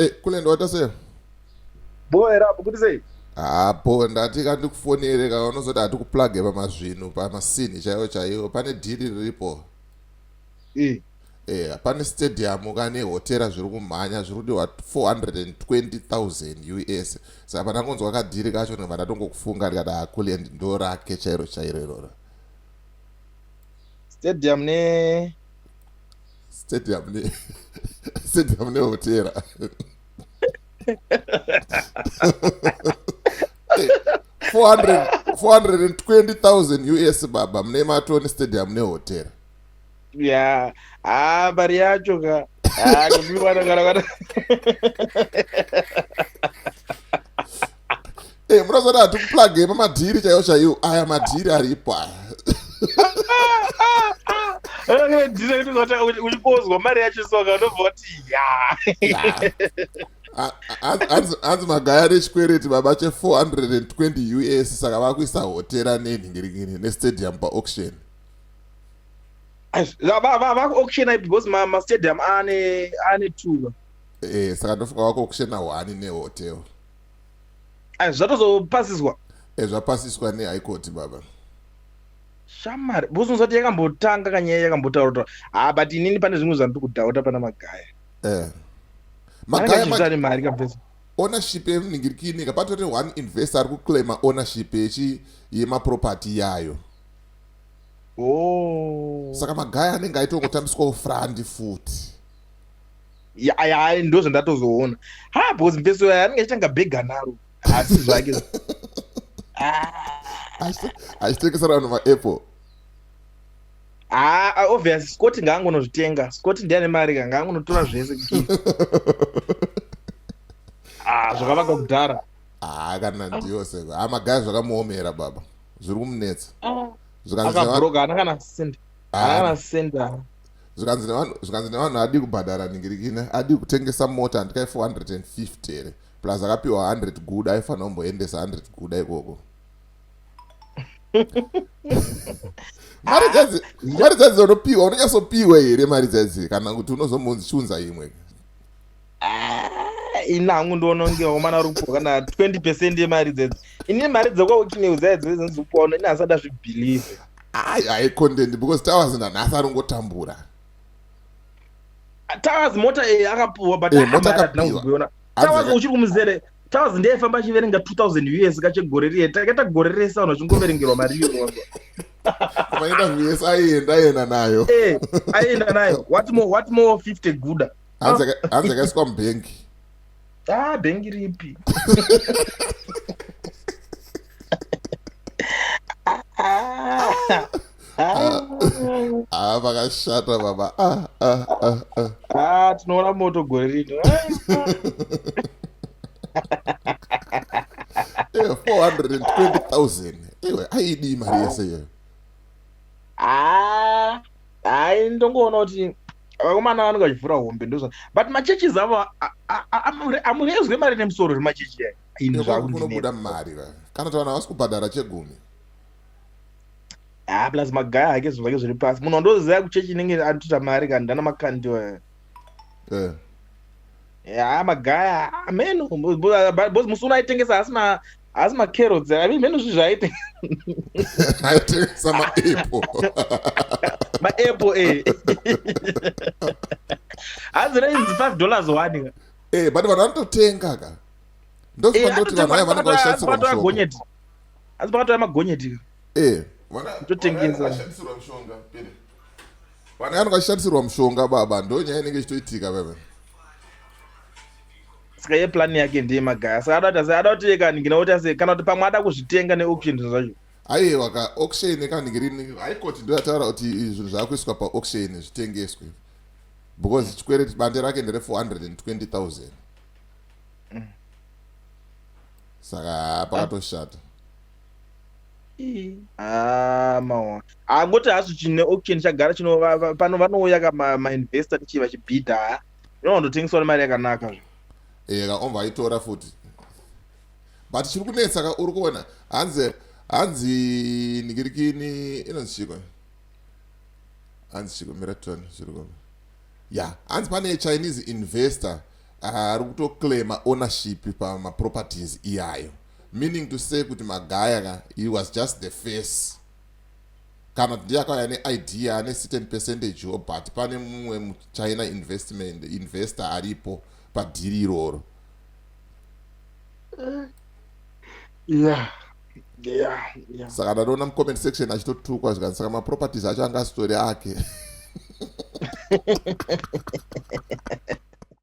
Kulliant watase. Boy rapo kuti sei? Apo ndati ndikufonere ka unozoti atikuplage pamazvinu pamasini chaiwo pane dhiri riripo. Pane stadium kane hotera zviri kumhanya zviri kuti 420,000 US. Saka pandangonzwa kadhiri kacho ndatongokufunga ndikati Kulliant ndo rake chairo iroro. Stadium ne hotera. 420,000 US baba mune matoni stadium ne hotera. Ya, bari yacho ka. Kubiwana kana. Munozoti atikuplage pamadhiri chaiwo aya madhiri aripo aya. Ndine kuti ngota uchipozwa mari yacho soka unobva kuti Anzi Magaya nechikwereti baba che 420 US saka vakuisa hotera nenhingirikini nestadium pa-auction. Auction because ma stadium ane two. Saka ndofunga wako-auctiona 1 nehotel. Zvatozopasiswa. Zvapasiswa neHigh Court baba. Shamari, buzunzoti yakambotanga kanyaya yakambotaura. But inini pane zvimwe zvandiri kudhauta pana Magaya. Magaya mari mari kabvesa. Ownership yemunhingirikini kapatori one investor ari kuclaima ownership yemaproperty yayo. Saka Magaya anenge aitongotambiswawo frandi futi. Ndo zvandatozoona. Because mpeso yayo anenge achitanga bhega naro. Asi zvake. Achitengesera vanhu maapple. Obviously Scott ngaangonozvitenga. Scott ndiye ane mari ngaangonotora zvese kiki. Zvakavaka kudhara. Kana ndiyo seko. Magaya zvakamuomera baba. Zviri kumunetsa. Akabhuroga kana send. Kana senda. Zvikanzi nevanhu adi kubhadhara nhingirikini, adi kutengesa mota andikai 450 plus akapiwa 100 guda aifanira kumboendesa 100 guda ikoko. Mari dzadzi unopiwa unonyatsopiwa here mari dzadzi kana kuti unozombonzichunza imwe? Ina hangu ndonongewo mana rupo kana 20% yemari dzadzi. Ini mari dzakaukinewo dzadzi ina asada zvibhilive. Content because towers nanhasi arongotambura. Towers mota akapuwa but mota akapiwa. Towers uchiri kumuzere. Towers ndeyafamba achiverenga 2000 US kachegore riye. Takaita gore rese ano chingoverengerwa mari iyo. Kumaita VS aienda nayo. Aienda nayo. What more 50 guda. Hanzi akaiswa mubhengi. Bhengi ripi. Vakashata baba. Tinoona moto gore rino. 420,000. Iwe aidi mari yese iyo. Ndongoona kuti vakomana vanenge vachivhura hombe ndozva. But machurches avo amurezwe mari nemusoro remachechi aya. Kunobuda mari kana kuti vanhu havasi kubhadhara chegumi. Plus Magaya hake zvake zviri pasi. Munhu andoziva kuchechi inenge anotoita mari kana ndana makandiwa. Magaya meno musi unaitengesa asi macarrots meno zvizvaite. Aitengesa maapple. Maapple asi rainzi $5 one. But vanhu vanototenga ka. Ndozvandoti vanhu aya vanenge vashandisirwa mushonga. Asi pakatoya magonyeti. Vanhu vanenge vachishandisirwa mushonga baba ndonyaya inenge ichitoitika baba. Saka yeplan yake ndiye Magaya. Saka ada kuti kaningina kuti kana kuti pamwe ada kuzvitenga neauction zvacho. Aiwa ka auction kaningirini High Court ndo yataura kuti zvinhu zvakuiswa pa-auction zvitengeswe. Because chikwereti bande rake ndere 420,000. Saka pakatoshata. Mawa. Angoti hasu chine auction chagara chino pano vanouya ma-investor tichiva chibhidha. Inowandotengeswa nemari yakanaka. Kaomba aitora futi. But chiri kunetsa ka uri kuona hanzi ningirikini inonzi chiko. Hanzi chiko Marathon chiri kuona. Hanzi pane Chinese investor ari kutoclaima ownership pamaproperties iyayo, meaning to say kuti Magaya he was just the face. Kana ndiye akauya neidea ane certain percentage wo, but pane mumwe muchina investor aripo padhiri iroro. Saka ndanoona mucomment section achitotukwa zvikani, saka maproperties acho anga story ake.